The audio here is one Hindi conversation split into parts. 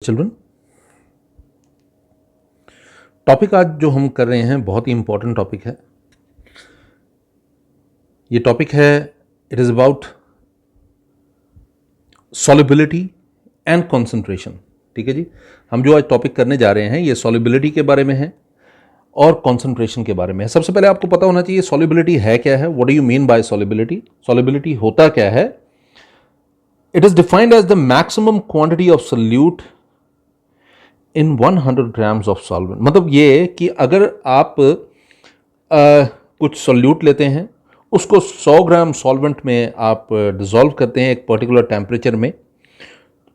चिल्ड्रन, टॉपिक आज जो हम कर रहे हैं बहुत ही इंपॉर्टेंट टॉपिक है। ये टॉपिक है, it is about solubility and concentration. ठीक है जी, हम जो आज टॉपिक करने जा रहे हैं ये सॉल्युबिलिटी के बारे में है और कॉन्सेंट्रेशन के बारे में है। सबसे पहले आपको पता होना चाहिए सॉल्युबिलिटी है क्या है। What do you mean by solubility? Solubility होता क्या है? It is defined as the maximum quantity of solute in 100 grams of solvent. मतलब ये कि अगर आप कुछ सोल्यूट लेते हैं, उसको 100 ग्राम सॉल्वेंट में आप डिसॉल्व करते हैं एक पर्टिकुलर टेम्परेचर में,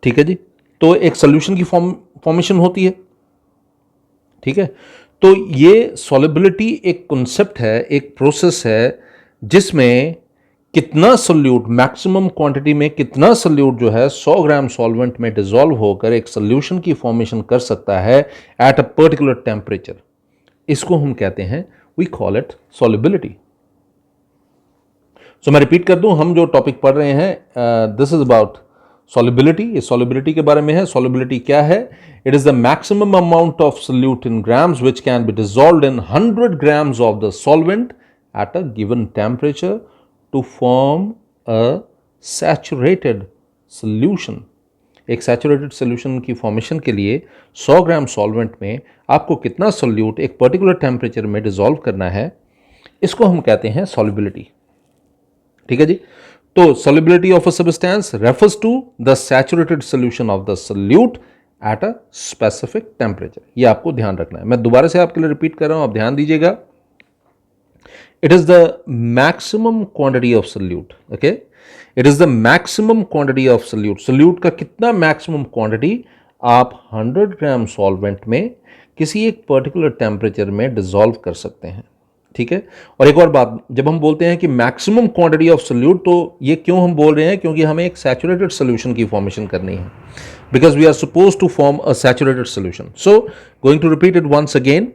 ठीक है जी, तो एक सोल्यूशन की फॉर्मेशन होती है। ठीक है, तो ये सॉल्युबिलिटी एक कॉन्सेप्ट है, एक प्रोसेस है जिसमें कितना सोल्यूट, मैक्सिमम क्वांटिटी में कितना सोल्यूट जो है 100 ग्राम सॉल्वेंट में डिसॉल्व होकर एक सोल्यूशन की फॉर्मेशन कर सकता है एट अ पर्टिकुलर टेम्परेचर। इसको हम कहते हैं, वी कॉल इट सॉल्युबिलिटी। सो मैं रिपीट कर दूं, हम जो टॉपिक पढ़ रहे हैं दिस इज अबाउट सॉल्युबिलिटी। ये सॉल्युबिलिटी के बारे में है। सॉल्युबिलिटी क्या है? It is the maximum amount of solute in grams which can be dissolved in 100 grams of the solvent at a given temperature to form a saturated solution। एक सैचुरेटेड सोल्यूशन की फॉर्मेशन के लिए 100 ग्राम सॉल्वेंट में आपको कितना सोल्यूट एक पर्टिकुलर टेम्परेचर में डिसॉल्व करना है, इसको हम कहते हैं सॉल्युबिलिटी। ठीक है जी, तो solubility of a substance refers to the saturated solution of the solute at a specific temperature. ये आपको ध्यान रखना है। मैं दोबारा से आपके लिए रिपीट कर रहा हूं, आप ध्यान दीजिएगा। It is the maximum quantity of solute, okay? It is the maximum quantity of solute। solute का कितना maximum quantity आप 100 ग्राम सॉल्वेंट में किसी एक पर्टिकुलर टेम्परेचर में डिसॉल्व कर सकते हैं। ठीक है, और एक और बात, जब हम बोलते हैं कि मैक्सिमम क्वांटिटी ऑफ सोल्यूट, तो ये क्यों हम बोल रहे हैं? क्योंकि हमें एक सैचुरेटेड सोल्यूशन की फॉर्मेशन करनी है, because we are suppose to form a saturated solution. So going to repeat it once again.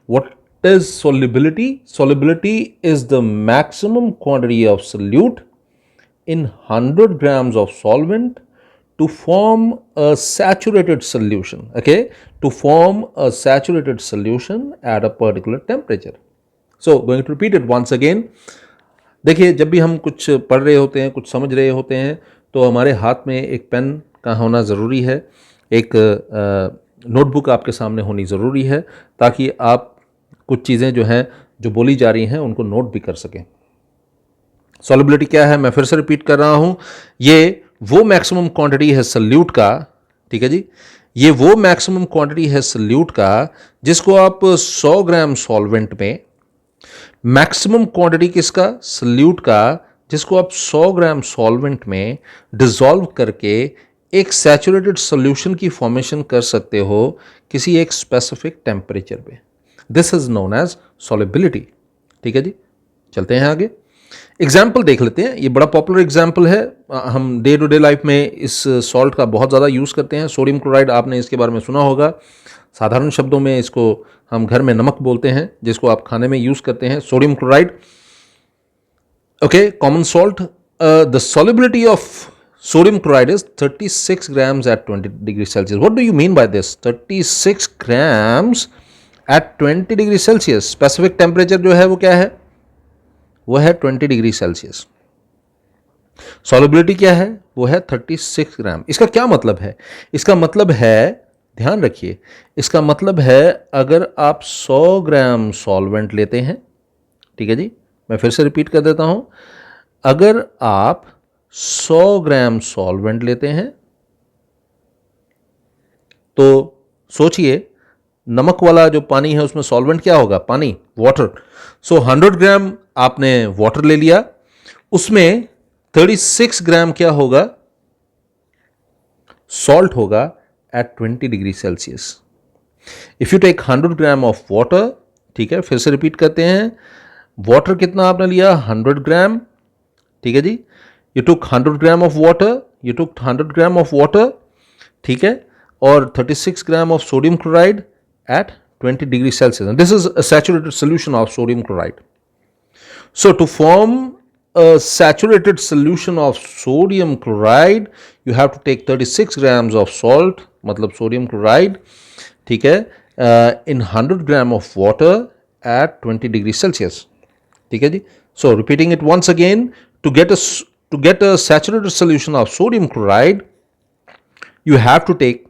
What is solubility? Solubility is the maximum quantity of solute in 100 grams of solvent to form a saturated solution, okay? To form a saturated solution at a particular temperature. So going to repeat it once again। देखिए, जब भी हम कुछ पढ़ रहे होते हैं, कुछ समझ रहे होते हैं, तो हमारे हाथ में एक पेन का होना ज़रूरी है, एक नोटबुक आपके सामने होनी ज़रूरी है, ताकि आप कुछ चीज़ें जो हैं, जो बोली जा रही हैं, उनको नोट भी कर सकें। सॉल्युबिलिटी क्या है? मैं फिर से रिपीट कर रहा हूं, ये वो मैक्सिमम क्वांटिटी है सोल्यूट का, ठीक है जी, ये वो मैक्सिमम क्वांटिटी है सोल्यूट का जिसको आप 100 ग्राम सॉल्वेंट में, मैक्सिमम क्वांटिटी किसका? सोल्यूट का, जिसको आप 100 ग्राम सॉल्वेंट में डिसॉल्व करके एक सैचुरेटेड सोल्यूशन की फॉर्मेशन कर सकते हो किसी एक स्पेसिफिक टेम्परेचर पे। This is known as solubility. ठीक है जी, चलते हैं आगे। एग्जाम्पल देख लेते हैं। ये बड़ा पॉपुलर एग्जाम्पल है, हम डे टू डे लाइफ में इस सॉल्ट का बहुत ज़्यादा यूज़ करते हैं। सोडियम क्लोराइड, आपने इसके बारे में सुना होगा। साधारण शब्दों में इसको हम घर में नमक बोलते हैं, जिसको आप खाने में यूज़ करते हैं, sodium chloride. Okay, common salt. The solubility of sodium chloride is 36 grams at 20 degrees Celsius। What do you mean by this? 36 grams at 20 degree Celsius. Specific temperature जो है वो क्या है? वो है 20 डिग्री सेल्सियस। सॉल्युबिलिटी क्या है? वो है 36 ग्राम। इसका क्या मतलब है? इसका मतलब है, ध्यान रखिए, इसका मतलब है अगर आप 100 ग्राम सॉल्वेंट लेते हैं, ठीक है जी, मैं फिर से रिपीट कर देता हूं, अगर आप 100 ग्राम सॉल्वेंट लेते हैं, तो सोचिए नमक वाला जो पानी है उसमें सॉल्वेंट क्या होगा? पानी, वाटर। सो 100 ग्राम आपने वाटर ले लिया, उसमें 36 ग्राम क्या होगा? सॉल्ट होगा at 20 degree Celsius. If you take 100 gram of water, ठीक है, फिर से रिपीट करते हैं, वाटर कितना आपने लिया? 100 ग्राम, ठीक है जी, you took 100 gram of water, you took 100 gram of water, ठीक है, और 36 gram of sodium chloride at 20 degrees Celsius, and this is a saturated solution of sodium chloride. So to form a saturated solution of sodium chloride, you have to take 36 grams of salt, मतलब सोडियम क्लोराइड, ठीक है, in 100 gram of water at 20 degree Celsius, ठीक है जी। So repeating it once again, to get a saturated solution of sodium chloride you have to take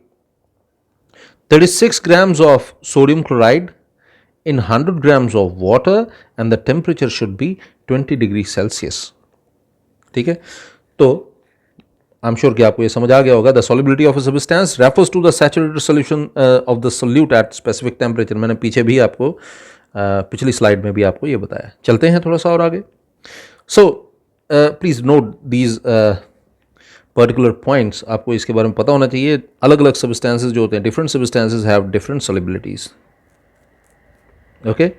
36 grams of sodium chloride in 100 grams of water and the temperature should be 20 degrees Celsius, ठीक है। तो आई एम श्योर कि आपको ये समझ आ गया होगा। The solubility of a substance refers to the saturated solution of the solute at specific temperature. मैंने पीछे भी आपको पिछली स्लाइड में भी आपको ये बताया। चलते हैं थोड़ा सा और आगे। So please note these particular points, आपको इसके बारे में पता होना चाहिए। अलग अलग सब्सटेंसेस जो होते हैं, different substances have different solubilities, okay,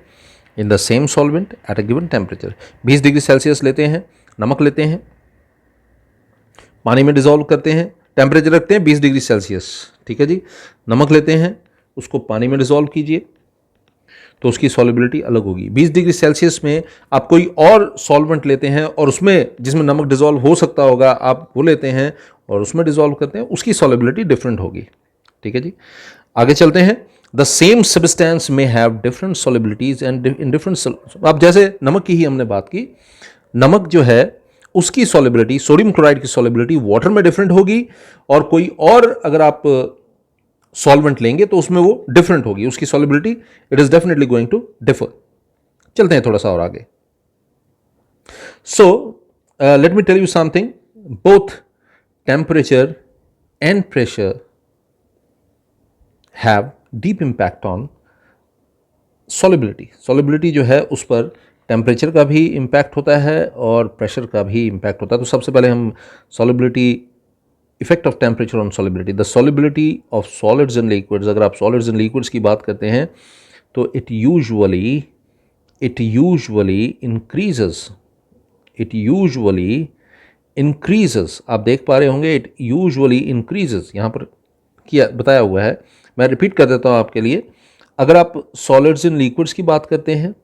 in the same solvent at a given temperature. 20 degree Celsius लेते हैं, नमक लेते हैं, पानी में डिजोल्व करते हैं, टेम्परेचर रखते हैं 20 डिग्री सेल्सियस, ठीक है जी। नमक लेते हैं, उसको पानी में डिजोल्व कीजिए तो उसकी सॉल्युबिलिटी अलग होगी। 20 डिग्री सेल्सियस में आप कोई और सॉल्वेंट लेते हैं और उसमें जिसमें नमक डिजोल्व हो सकता होगा आप वो लेते हैं और उसमें डिजोल्व करते हैं, उसकी सॉल्युबिलिटी डिफरेंट होगी, ठीक है जी। आगे चलते हैं। द सेम सब्सटेंस में have different solubilities and in different, अब जैसे नमक की ही हमने बात की, नमक जो है उसकी सॉल्युबिलिटी, सोडियम क्लोराइड की सॉल्युबिलिटी वाटर में डिफरेंट होगी और कोई और अगर आप सॉल्वेंट लेंगे तो उसमें वो डिफरेंट होगी, उसकी solubility it is definitely going to differ. चलते हैं थोड़ा सा और आगे। So let me tell you something, both temperature and pressure have deep impact on solubility. Solubility जो है उस पर टेम्परेचर का भी इम्पैक्ट होता है और प्रेशर का भी इम्पैक्ट होता है। तो सबसे पहले हम solubility, effect of temperature on solubility. The solubility of solids and liquids, अगर आप सॉलिड्स एंड लिक्विड्स की बात करते हैं तो इट यूजुअली इंक्रीजेस, आप देख पा रहे होंगे, इट यूजुअली इंक्रीजेस, यहाँ पर किया बताया हुआ है, मैं रिपीट कर देता हूँ आपके लिए। अगर आप सॉलिड्स एंड लिक्विड्स की बात करते हैं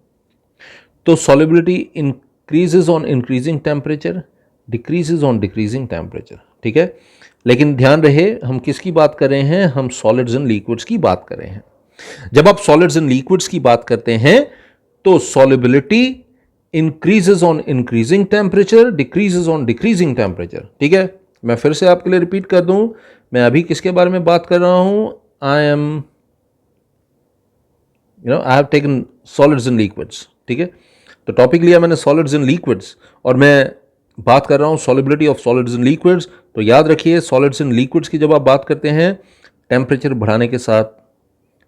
तो solubility increases on increasing temperature, decreases on decreasing temperature, ठीक है। लेकिन ध्यान रहे हम किसकी बात कर रहे हैं, हम सॉलिड्स एंड लिक्विड्स की बात कर रहे हैं। जब आप सॉलिड्स एंड लिक्विड्स की बात करते हैं तो solubility increases on increasing temperature, decreases on decreasing temperature, ठीक है। मैं फिर से आपके लिए रिपीट कर दूं, मैं अभी किसके बारे में बात कर रहा हूं, I have taken solids and liquids, ठीक है। तो टॉपिक लिया मैंने सॉलिड्स एंड लिक्विड्स और मैं बात कर रहा हूँ solubility of solids and liquids. तो याद रखिए सॉलिड्स एंड लिक्विड्स की जब आप बात करते हैं, टेम्परेचर बढ़ाने के साथ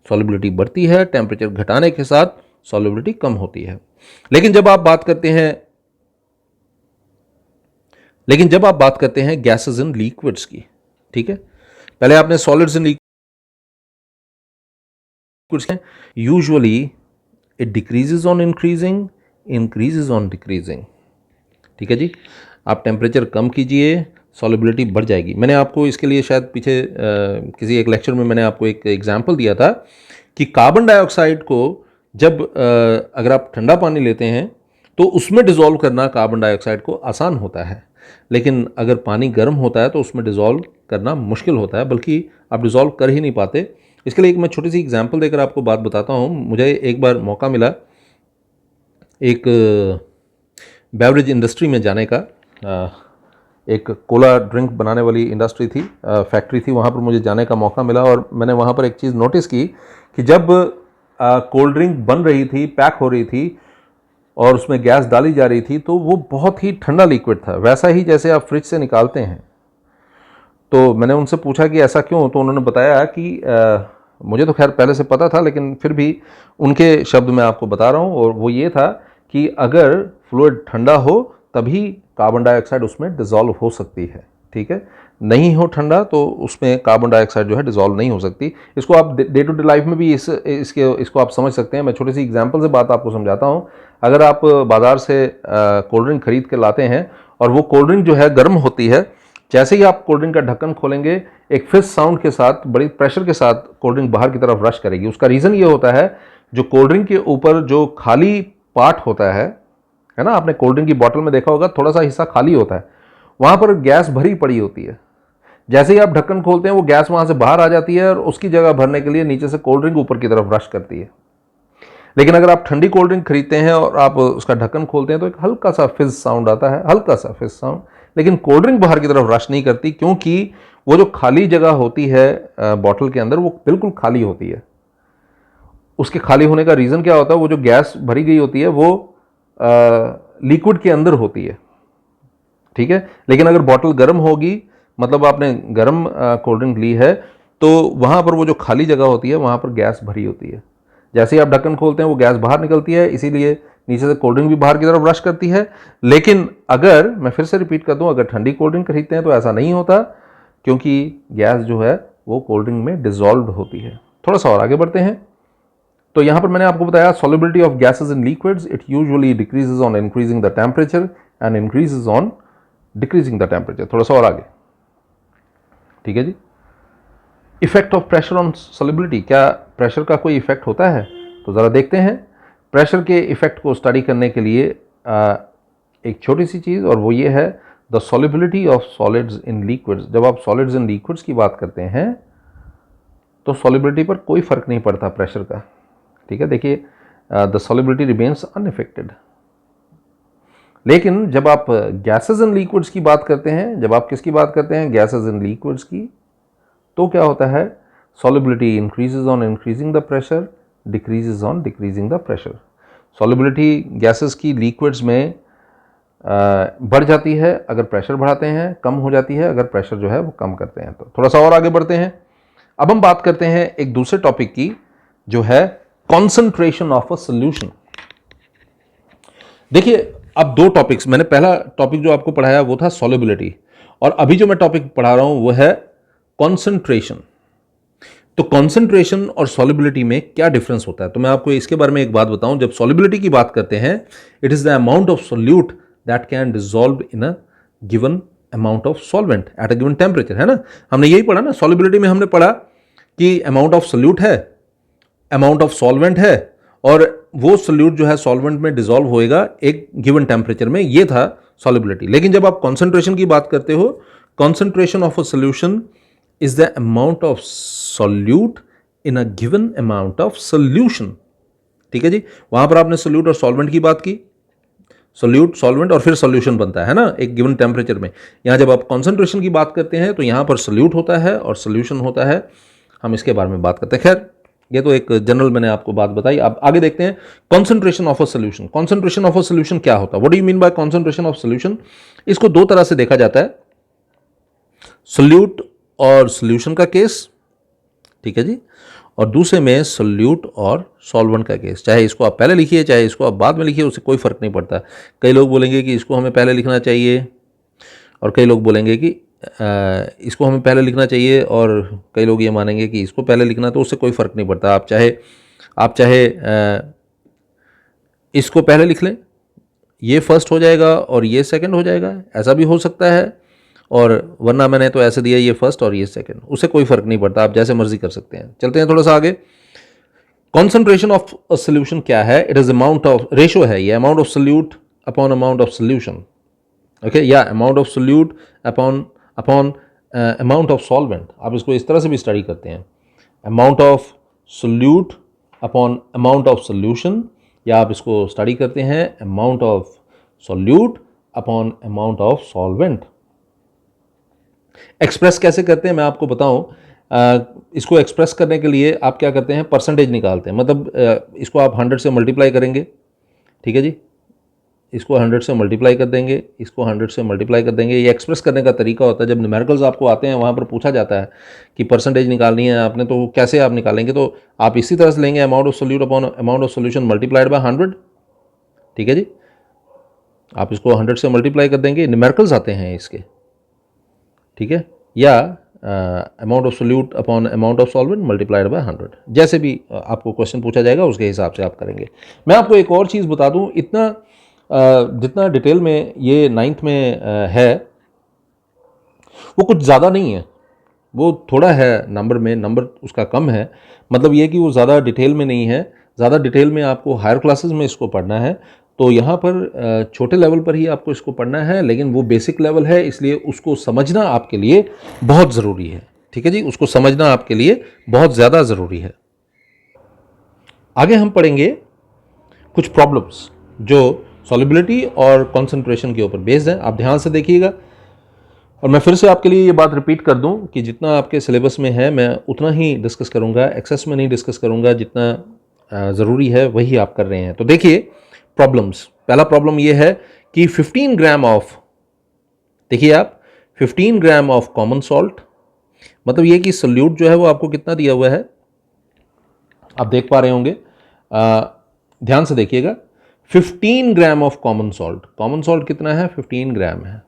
सॉल्युबिलिटी बढ़ती है, टेम्परेचर घटाने के साथ सॉल्युबिलिटी कम होती है। लेकिन जब आप बात करते हैं गैसेस एंड लिक्विड्स की, ठीक है, पहले आपने solids and liquids, usually it decreases on increasing, increases on decreasing, ठीक है जी। आप टेम्परेचर कम कीजिए, सॉल्युबिलिटी बढ़ जाएगी। मैंने आपको इसके लिए शायद पीछे किसी एक लेक्चर में मैंने आपको एक एग्जांपल दिया था कि कार्बन डाइऑक्साइड को जब अगर आप ठंडा पानी लेते हैं तो उसमें डिज़ोल्व करना कार्बन डाइऑक्साइड को आसान होता है, लेकिन अगर पानी गर्म होता है तो उसमें डिज़ोल्व करना मुश्किल होता है, बल्कि आप डिज़ोल्व कर ही नहीं पाते। इसके लिए एक मैं छोटी सी एग्जांपल देकर आपको बात बताता हूँ। मुझे एक बार मौका मिला एक बेवरेज इंडस्ट्री में जाने का, एक कोला ड्रिंक बनाने वाली इंडस्ट्री थी, फैक्ट्री थी, वहाँ पर मुझे जाने का मौका मिला और मैंने वहाँ पर एक चीज़ नोटिस की कि जब कोल्ड ड्रिंक बन रही थी, पैक हो रही थी और उसमें गैस डाली जा रही थी तो वो बहुत ही ठंडा लिक्विड था, वैसा ही जैसे आप फ्रिज से निकालते हैं। तो मैंने उनसे पूछा कि ऐसा क्यों, तो उन्होंने बताया कि मुझे तो खैर पहले से पता था, लेकिन फिर भी उनके शब्द मैं आपको बता रहा हूँ, और वो ये था कि अगर फ्लूइड ठंडा हो तभी कार्बन डाइऑक्साइड उसमें डिज़ोल्व हो सकती है, ठीक है। नहीं हो ठंडा तो उसमें कार्बन डाइऑक्साइड जो है डिज़ोल्व नहीं हो सकती। इसको आप डे टू डे लाइफ में भी इसको आप समझ सकते हैं। मैं छोटी सी एग्जांपल से बात आपको समझाता हूँ। अगर आप बाज़ार से कोल्ड ड्रिंक खरीद के लाते हैं और वो कोल्ड ड्रिंक जो है गर्म होती है, जैसे ही आप कोल्ड ड्रिंक का ढक्कन खोलेंगे एक फिश साउंड के साथ, बड़ी प्रेशर के साथ कोल्ड ड्रिंक बाहर की तरफ रश करेगी। उसका रीज़न ये होता है, जो कोल्ड ड्रिंक के ऊपर जो खाली पार्ट होता है ना, आपने कोल्ड ड्रिंक की बॉटल में देखा होगा थोड़ा सा हिस्सा खाली होता है, वहाँ पर गैस भरी पड़ी होती है। जैसे ही आप ढक्कन खोलते हैं वो गैस वहाँ से बाहर आ जाती है और उसकी जगह भरने के लिए नीचे से कोल्ड ड्रिंक ऊपर की तरफ रश करती है। लेकिन अगर आप ठंडी कोल्ड ड्रिंक खरीदते हैं और आप उसका ढक्कन खोलते हैं तो एक हल्का सा फिज साउंड आता है, हल्का सा फिज साउंड, लेकिन कोल्ड ड्रिंक बाहर की तरफ रश नहीं करती, क्योंकि वो जो खाली जगह होती है बॉटल के अंदर वो बिल्कुल खाली होती है। उसके खाली होने का रीज़न क्या होता है, वो जो गैस भरी गई होती है वो लिक्विड के अंदर होती है, ठीक है। लेकिन अगर बॉटल गर्म होगी, मतलब आपने गर्म कोल्ड ड्रिंक ली है, तो वहाँ पर वो जो खाली जगह होती है वहाँ पर गैस भरी होती है। जैसे ही आप ढक्कन खोलते हैं वो गैस बाहर निकलती है, इसीलिए नीचे से कोल्ड ड्रिंक भी बाहर की तरफ रश करती है। लेकिन अगर मैं फिर से रिपीट कर दूं, अगर ठंडी कोल्ड ड्रिंक खरीदते हैं तो ऐसा नहीं होता, क्योंकि गैस जो है वो कोल्ड ड्रिंक में डिजॉल्व होती है। थोड़ा सा और आगे बढ़ते हैं। तो यहाँ पर मैंने आपको बताया solubility of gases in liquids, it usually decreases on increasing the temperature and increases on decreasing the temperature. थोड़ा सा और आगे, ठीक है जी। Effect of pressure on solubility, क्या प्रेशर का कोई इफेक्ट होता है? तो ज़रा देखते हैं। प्रेशर के इफेक्ट को स्टडी करने के लिए एक छोटी सी चीज़, और वो ये है the solubility of solids in liquids. जब आप सॉलिड्स इन लिक्विड्स की बात करते हैं तो सॉल्युबिलिटी पर कोई फ़र्क नहीं पड़ता प्रेशर का, ठीक है। देखिए, द सॉल्युबिलिटी रिमेन्स अनइफेक्टेड। लेकिन जब आप गैसेज इन लिक्विड्स की बात करते हैं, जब आप किसकी बात करते हैं, गैसेज इन लिक्विड्स की, तो क्या होता है, solubility increases on increasing the pressure, decreases on decreasing the pressure. Solubility gases की लिक्विड्स में बढ़ जाती है अगर प्रेशर बढ़ाते हैं, कम हो जाती है अगर प्रेशर जो है वो कम करते हैं। तो थोड़ा सा और आगे बढ़ते हैं। अब हम बात करते हैं एक दूसरे टॉपिक की, जो है कॉन्सेंट्रेशन ऑफ अ सॉल्यूशन। देखिए, अब दो टॉपिक्स, मैंने पहला टॉपिक जो आपको पढ़ाया वो था सॉल्युबिलिटी, और अभी जो मैं टॉपिक पढ़ा रहा हूं वो है कॉन्सेंट्रेशन। तो कॉन्सेंट्रेशन और सॉल्युबिलिटी में क्या डिफरेंस होता है, तो मैं आपको इसके बारे में एक बात बताऊं। जब सॉल्युबिलिटी की बात करते हैं, it is the amount of solute that can dissolve in a given amount of solvent at a given temperature, है ना। हमने यही पढ़ा ना, सॉल्युबिलिटी में हमने पढ़ा कि अमाउंट ऑफ सोल्यूट है, अमाउंट ऑफ सॉल्वेंट है, और वो सोल्यूट जो है सॉल्वेंट में डिसॉल्व होएगा एक गिवन टेम्परेचर में, ये था सॉल्युबिलिटी। लेकिन जब आप कॉन्सेंट्रेशन की बात करते हो, concentration of a solution is the amount of solute in a given amount of solution, ठीक है जी। वहां पर आपने सोल्यूट और सॉल्वेंट की बात की, सोल्यूट, सॉल्वेंट और फिर सॉल्यूशन बनता है ना एक गिवन टेम्परेचर में। यहां जब आप कॉन्सेंट्रेशन की बात करते हैं तो यहां पर सोल्यूट होता है और सोल्यूशन होता है, हम इसके बारे में बात करते हैं। खैर, ये तो एक जनरल मैंने आपको बात बताई। अब आगे देखते हैं concentration of a solution. Concentration of a solution क्या होता है, what do you mean bye concentration of solution? इसको दो तरह से देखा जाता है, सोल्यूट और सॉल्यूशन का केस, ठीक है जी, और दूसरे में सोल्यूट और सॉल्वेंट का केस। चाहे इसको आप पहले लिखिए चाहे इसको आप बाद में लिखिए, उससे कोई फर्क नहीं पड़ता। कई लोग बोलेंगे कि इसको हमें पहले लिखना चाहिए, और कई लोग बोलेंगे कि इसको हमें पहले लिखना चाहिए, और कई लोग ये मानेंगे कि इसको पहले लिखना, तो उससे कोई फर्क नहीं पड़ता। आप चाहे इसको पहले लिख लें, ये फर्स्ट हो जाएगा और ये सेकंड हो जाएगा, ऐसा भी हो सकता है, और वरना मैंने तो ऐसे दिया ये फर्स्ट और ये सेकंड, उससे कोई फर्क नहीं पड़ता, आप जैसे मर्जी कर सकते हैं। चलते हैं थोड़ा सा आगे। कॉन्सेंट्रेशन ऑफ अ सोल्यूशन क्या है? It is amount of, ratio है ये, amount of solute upon amount of solution, okay, या amount of solute upon amount of solvent. आप इसको इस तरह से भी स्टडी करते हैं, amount of solute upon amount of solution, या आप इसको स्टडी करते हैं amount of solute upon amount of solvent. Express कैसे करते हैं मैं आपको बताऊं। इसको एक्सप्रेस करने के लिए आप क्या करते हैं, परसेंटेज निकालते हैं, मतलब इसको आप 100 से मल्टीप्लाई करेंगे, ठीक है जी, इसको 100 से मल्टीप्लाई कर देंगे, इसको 100 से मल्टीप्लाई कर देंगे। ये एक्सप्रेस करने का तरीका होता है। जब न्यूमेरिकल्स आपको आते हैं वहाँ पर पूछा जाता है कि परसेंटेज निकालनी है आपने, तो कैसे आप निकालेंगे, तो आप इसी तरह से लेंगे, amount of solute upon amount of solution multiplied by 100, ठीक है जी। आप इसको 100 से मल्टीप्लाई कर देंगे, न्यूमेरिकल्स आते हैं इसके, ठीक है, या amount of solute upon amount of solvent multiplied by 100, जैसे भी आपको क्वेश्चन पूछा जाएगा उसके हिसाब से आप करेंगे। मैं आपको एक और चीज़ बता दूं, इतना जितना डिटेल में ये 9th में है वो कुछ ज़्यादा नहीं है, वो थोड़ा है नंबर में, नंबर उसका कम है, मतलब ये कि वो ज़्यादा डिटेल में नहीं है। ज़्यादा डिटेल में आपको हायर क्लासेस में इसको पढ़ना है, तो यहाँ पर छोटे लेवल पर ही आपको इसको पढ़ना है, लेकिन वो बेसिक लेवल है, इसलिए उसको समझना आपके लिए बहुत ज़रूरी है। ठीक है जी, उसको समझना आपके लिए बहुत ज़्यादा ज़रूरी है। आगे हम पढ़ेंगे कुछ प्रॉब्लम्स जो सॉल्युबिलिटी और कॉन्सेंट्रेशन के ऊपर बेस्ड है। आप ध्यान से देखिएगा, और मैं फिर से आपके लिए ये बात रिपीट कर दूं कि जितना आपके सिलेबस में है मैं उतना ही डिस्कस करूंगा, एक्सेस में नहीं डिस्कस करूंगा। जितना ज़रूरी है वही आप कर रहे हैं। तो देखिए प्रॉब्लम्स, पहला प्रॉब्लम ये है कि 15 ग्राम ऑफ, देखिए आप 15 ग्राम ऑफ कॉमन सॉल्ट, मतलब ये कि सोल्यूट जो है वो आपको कितना दिया हुआ है, आप देख पा रहे होंगे, ध्यान से देखिएगा। 15 ग्राम ऑफ कॉमन सॉल्ट कितना है, 15 ग्राम है।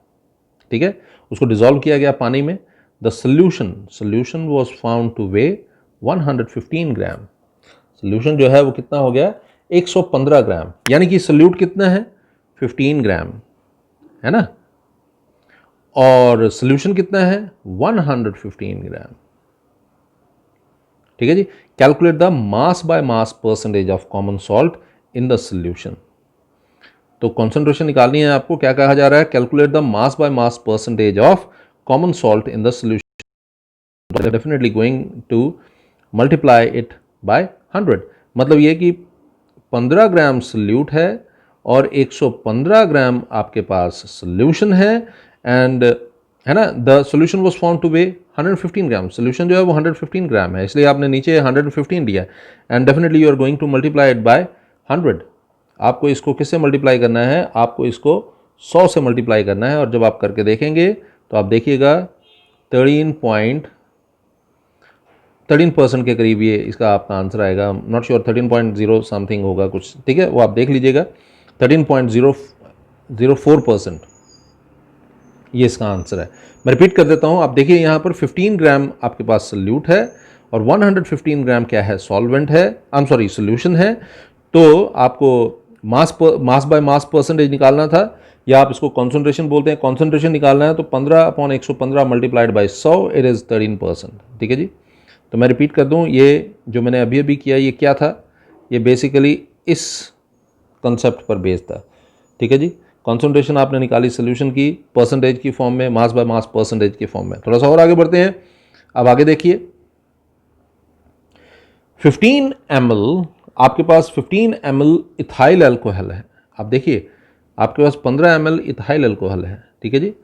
ठीक है, उसको डिसॉल्व किया गया पानी में। The solution was found two way 115 gram. Solution जो है वो कितना हो गया, 115 ग्राम, यानी कि सोल्यूट कितना है, 15 ग्राम है ना, और सोल्यूशन कितना है, 115 ग्राम। ठीक है जी। Calculate the mass by mass percentage of common salt in the solution. तो कॉन्सेंट्रेशन निकालनी है आपको। क्या कहा जा रहा है, calculate the mass by mass percentage of common salt in the solution. Definitely going to multiply it by 100। मतलब ये कि 15 ग्राम सोल्यूट है और 115 ग्राम आपके पास सोल्यूशन है, एंड है ना, the solution was found two way 115 gram. Solution जो है वो 115 ग्राम है, इसलिए आपने नीचे 115 दिया, and definitely you are going to multiply it by 100। आपको इसको किससे मल्टीप्लाई करना है, आपको इसको 100 से मल्टीप्लाई करना है। और जब आप करके देखेंगे तो आप देखिएगा 13% के करीब ये इसका आपका आंसर आएगा। नॉट श्योर, 13.0 समथिंग होगा कुछ, ठीक है, वो आप देख लीजिएगा। 13.004% ये इसका आंसर है। मैं रिपीट कर देता हूँ, आप देखिए यहाँ पर 15 ग्राम आपके पास सोल्यूट है और 115 ग्राम क्या है, सॉल्वेंट है, सोल्यूशन है। तो आपको मास बाय मास परसेंटेज निकालना था, या आप इसको कॉन्सेंट्रेशन बोलते हैं, कॉन्सेंट्रेशन निकालना है। तो 15/115 मल्टीप्लाइड बाई 100, इट इज़ 13%। ठीक है जी। तो मैं रिपीट कर दूं, ये जो मैंने अभी अभी किया ये क्या था, ये बेसिकली इस कंसेप्ट पर बेस्ड था। ठीक है जी। कॉन्सेंट्रेशन आपने निकाली सोल्यूशन की परसेंटेज की फॉर्म में, मास बाय मास परसेंटेज की फॉर्म में। थोड़ा सा और आगे बढ़ते हैं। अब आगे देखिए, 15 ml, आपके पास 15 ml इथाइल अल्कोहल है। आप देखिए आपके पास 15 ml इथाइल अल्कोहल है। ठीक है जी।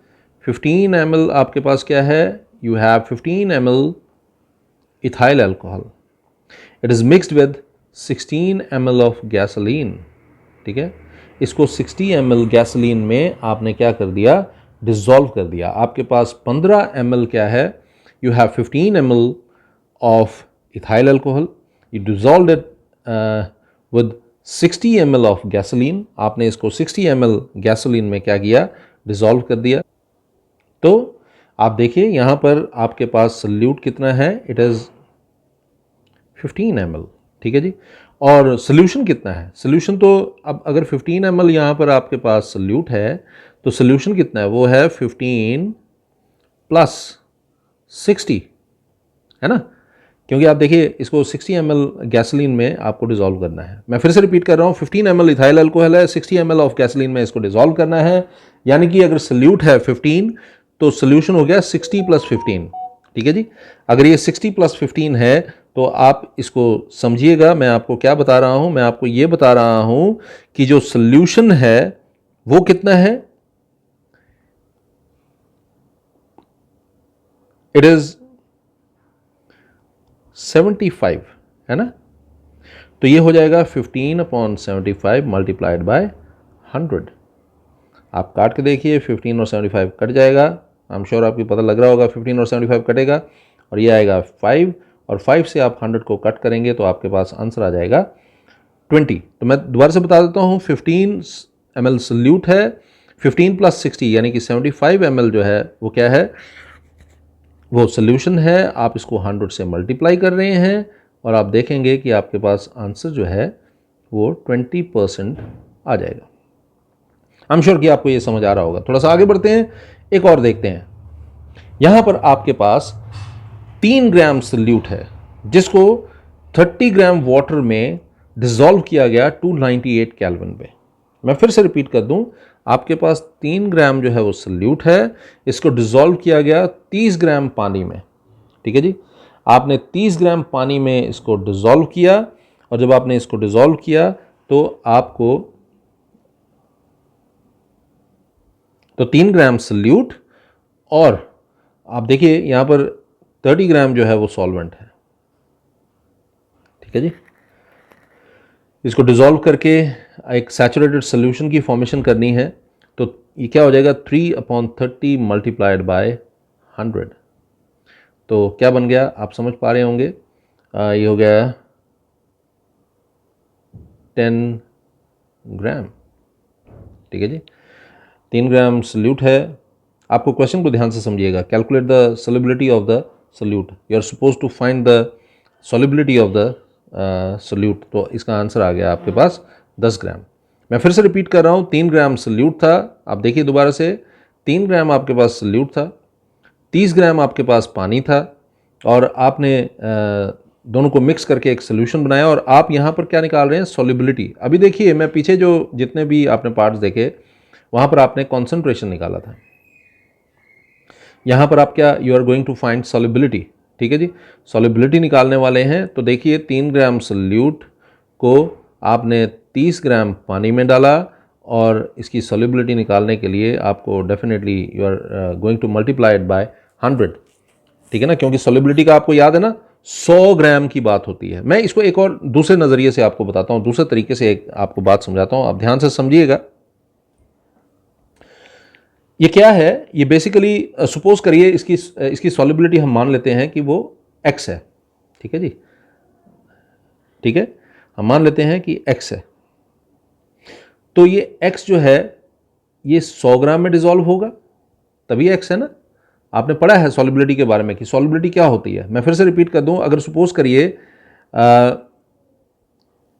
15 ml आपके पास क्या है, you have 15 ml ethyl alcohol. It is mixed with 16 ml of gasoline. ठीक है, इसको 60 ml गैसोलीन में आपने क्या कर दिया, डिसॉल्व कर दिया। आपके पास 15 ml क्या है, you have 15 ml of ethyl alcohol, you dissolved it with 60 ml of gasoline. आपने इसको 60 ml गैसोलीन में क्या किया, डिसॉल्व कर दिया। तो आप देखिए यहाँ पर आपके पास सोल्यूट कितना है, इट इज़ 15 ml। ठीक है जी। और सोल्यूशन कितना है, सोल्यूशन तो अब अगर 15 ml यहाँ पर आपके पास सोल्यूट है तो सोल्यूशन कितना है, वो है 15 प्लस 60, है ना, क्योंकि आप देखिए इसको 60 ml गैसोलीन में आपको डिसॉल्व करना है। मैं फिर से रिपीट कर रहा हूँ, 15 ml इथाइल अल्कोहल है, 60 ml ऑफ गैसोलीन में इसको डिसॉल्व करना है। यानी कि अगर सोल्यूट है 15 तो सोल्यूशन हो गया 60 प्लस 15। ठीक है जी। अगर ये 60 प्लस 15 है तो आप इसको समझिएगा, मैं आपको क्या बता रहा हूँ, मैं आपको ये बता रहा हूँ कि जो सोल्यूशन है वो कितना है, इट इज़ 75, है ना। तो ये हो जाएगा 15/75 मल्टीप्लाइड बाय 100। आप काट के देखिए, 15 और 75 कट जाएगा। आई एम श्योर आपको पता लग रहा होगा, 15 और 75 कटेगा और ये आएगा 5, और 5 से आप 100 को कट करेंगे तो आपके पास आंसर आ जाएगा 20। तो मैं दोबारा से बता देता हूँ, 15 ml सोल्यूट है, 15 प्लस 60 यानी कि 75 ml जो है वो क्या है, वो सोल्यूशन है। आप इसको 100 से मल्टीप्लाई कर रहे हैं और आप देखेंगे कि आपके पास आंसर जो है वो 20% आ जाएगा। आई एम श्योर कि आपको ये समझ आ रहा होगा। थोड़ा सा आगे बढ़ते हैं, एक और देखते हैं। यहाँ पर आपके पास 3 ग्राम सोल्यूट है जिसको 30 ग्राम वाटर में डिसॉल्व किया गया 298 केल्विन पे। मैं फिर से रिपीट कर दूं, आपके पास 3 ग्राम जो है वो सल्यूट है, इसको डिज़ोल्व किया गया 30 ग्राम पानी में। ठीक है जी, आपने 30 ग्राम पानी में इसको डिज़ोल्व किया, और जब आपने इसको डिज़ोल्व किया तो आपको 3 ग्राम सल्यूट, और आप देखिए यहाँ पर 30 ग्राम जो है वो सॉल्वेंट है। ठीक है जी, इसको डिज़ोल्व करके एक सैचुरेटेड सोल्यूशन की फॉर्मेशन करनी है, तो ये क्या हो जाएगा, 3/30 मल्टीप्लाइड बाय 100। तो क्या बन गया, आप समझ पा रहे होंगे, ये हो गया 10 ग्राम। ठीक है जी, 3 ग्राम सोल्यूट है। आपको क्वेश्चन को ध्यान से समझिएगा, calculate the solubility of the solute, you are suppose to find the solubility of the solute. तो इसका आंसर आ गया आपके पास 10 ग्राम। मैं फिर से रिपीट कर रहा हूँ, 3 ग्राम सोल्यूट था, आप देखिए दोबारा से, 3 ग्राम आपके पास सोल्यूट था, 30 ग्राम आपके पास पानी था, और आपने दोनों को मिक्स करके एक सोल्यूशन बनाया, और आप यहाँ पर क्या निकाल रहे हैं, सॉल्युबिलिटी। अभी देखिए, मैं पीछे जो जितने भी आपने पार्ट्स देखे वहाँ पर आपने कॉन्सेंट्रेशन निकाला था, यहाँ पर आप क्या, you are going to find solubility. ठीक है जी, सॉल्युबिलिटी निकालने वाले हैं। तो देखिए 3 ग्राम सोल्यूट को आपने 30 ग्राम पानी में डाला, और इसकी सॉल्युबिलिटी निकालने के लिए आपको definitely you are going to multiply it by 100। ठीक है ना, क्योंकि सॉल्युबिलिटी का आपको याद है ना, 100 ग्राम की बात होती है। मैं इसको एक और दूसरे नज़रिए से आपको बताता हूँ, दूसरे तरीके से एक आपको बात समझाता हूँ, आप ध्यान से समझिएगा। ये क्या है, ये बेसिकली सपोज करिए इसकी सॉल्युबिलिटी हम मान लेते हैं कि वो x है। ठीक है जी, ठीक है, हम मान लेते हैं कि x है। तो ये x जो है ये 100 ग्राम में डिसॉल्व होगा, तभी x है ना। आपने पढ़ा है सॉल्युबिलिटी के बारे में कि सॉल्युबिलिटी क्या होती है। मैं फिर से रिपीट कर दूं, अगर सपोज करिए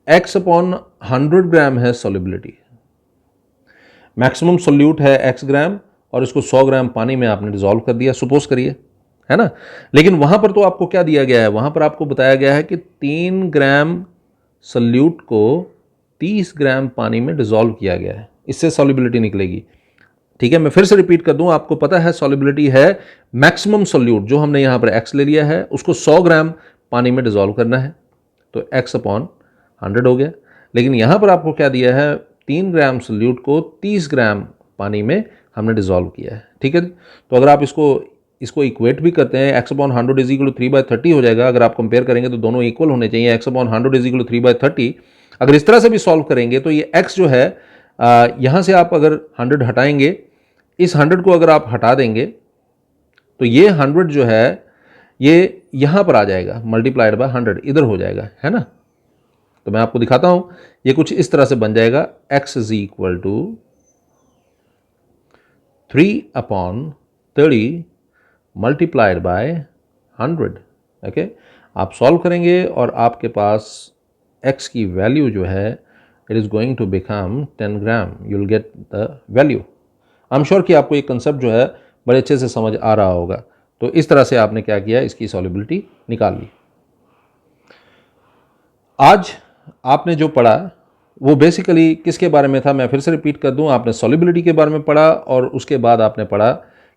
x/100 ग्राम है सॉल्युबिलिटी, मैक्सिमम सोल्यूट है x ग्राम, और इसको 100 ग्राम पानी में आपने डिसॉल्व कर दिया, सपोज करिए, है ना। लेकिन वहां पर तो आपको क्या दिया गया है, वहां पर आपको बताया गया है कि 3 ग्राम सोल्यूट को 30 ग्राम पानी में डिसॉल्व किया गया है, इससे सॉल्युबिलिटी निकलेगी। ठीक है, मैं फिर से रिपीट कर दूं, आपको पता है सॉल्युबिलिटी है मैक्सिमम सोल्यूट, जो हमने यहां पर x ले लिया है, उसको 100 ग्राम पानी में डिसॉल्व करना है, तो x/100 हो गया। लेकिन यहां पर आपको क्या दिया है, 3 ग्राम सोल्यूट को 30 ग्राम पानी में हमने डिसॉल्व किया है। ठीक है, तो अगर आप इसको इक्वेट भी करते हैं, x/100 इज इक्वल टू 3/30 हो जाएगा। अगर आप कंपेयर करेंगे तो दोनों इक्वल होने चाहिए, x/100 इज इक्वल टू 3/30। अगर इस तरह से भी सॉल्व करेंगे तो ये x जो है, यहाँ से आप अगर 100 हटाएंगे, इस 100 को अगर आप हटा देंगे तो ये 100 जो है ये यहाँ पर आ जाएगा, मल्टीप्लाइड बाय 100 इधर हो जाएगा, है ना। तो मैं आपको दिखाता हूँ, ये कुछ इस तरह से बन जाएगा, x is equal to 3/30 multiplied by 100। Okay, आप सॉल्व करेंगे और आपके पास x की वैल्यू जो है, it is going to become 10 gram, you will get the value. I am sure कि आपको ये कंसेप्ट जो है बड़े अच्छे से समझ आ रहा होगा। तो इस तरह से आपने क्या किया, इसकी सॉल्युबिलिटी निकाल ली। आज आपने जो पढ़ा वो बेसिकली किसके बारे में था, मैं फिर से रिपीट कर दूं, आपने सॉल्युबिलिटी के बारे में पढ़ा, और उसके बाद आपने पढ़ा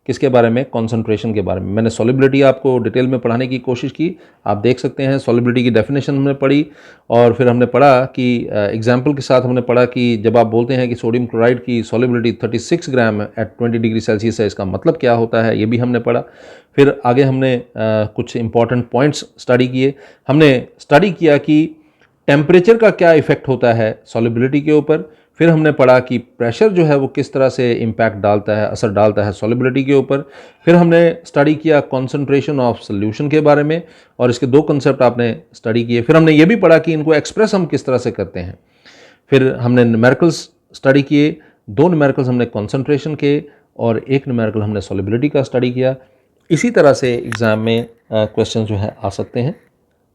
किसके बारे में, कॉन्सेंट्रेशन के बारे में। मैंने सॉल्युबिलिटी आपको डिटेल में पढ़ाने की कोशिश की, आप देख सकते हैं। सॉल्युबिलिटी की डेफिनेशन हमने पढ़ी, और फिर हमने पढ़ा कि एग्जाम्पल के साथ हमने पढ़ा कि जब आप बोलते हैं कि सोडियम क्लोराइड की सॉल्युबिलिटी 36 ग्राम एट 20 डिग्री सेल्सियस है, इसका मतलब क्या होता है, ये भी हमने पढ़ा। फिर आगे हमने कुछ इंपॉर्टेंट पॉइंट्स स्टडी किए। हमने स्टडी किया कि टेम्परेचर का क्या इफेक्ट होता है सॉल्युबिलिटी के ऊपर। फिर हमने पढ़ा कि प्रेशर जो है वो किस तरह से इम्पैक्ट डालता है, असर डालता है सॉल्युबिलिटी के ऊपर। फिर हमने स्टडी किया कॉन्सेंट्रेशन ऑफ सोल्यूशन के बारे में, और इसके 2 कंसेप्ट आपने स्टडी किए। फिर हमने ये भी पढ़ा कि इनको एक्सप्रेस हम किस तरह से करते हैं। फिर हमने न्यूमेरिकल्स स्टडी किए, 2 न्यूमेरिकल्स हमने कॉन्सेंट्रेशन के, और 1 न्यूमेरिकल हमने सॉल्युबिलिटी का स्टडी किया। इसी तरह से एग्ज़ाम में क्वेश्चन जो है आ सकते हैं।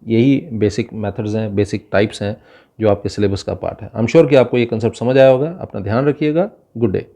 यही बेसिक मेथड्स हैं, बेसिक टाइप्स हैं जो आपके सिलेबस का पार्ट है। आई एम श्योर कि आपको ये कंसेप्ट समझ आया होगा। अपना ध्यान रखिएगा। Good day.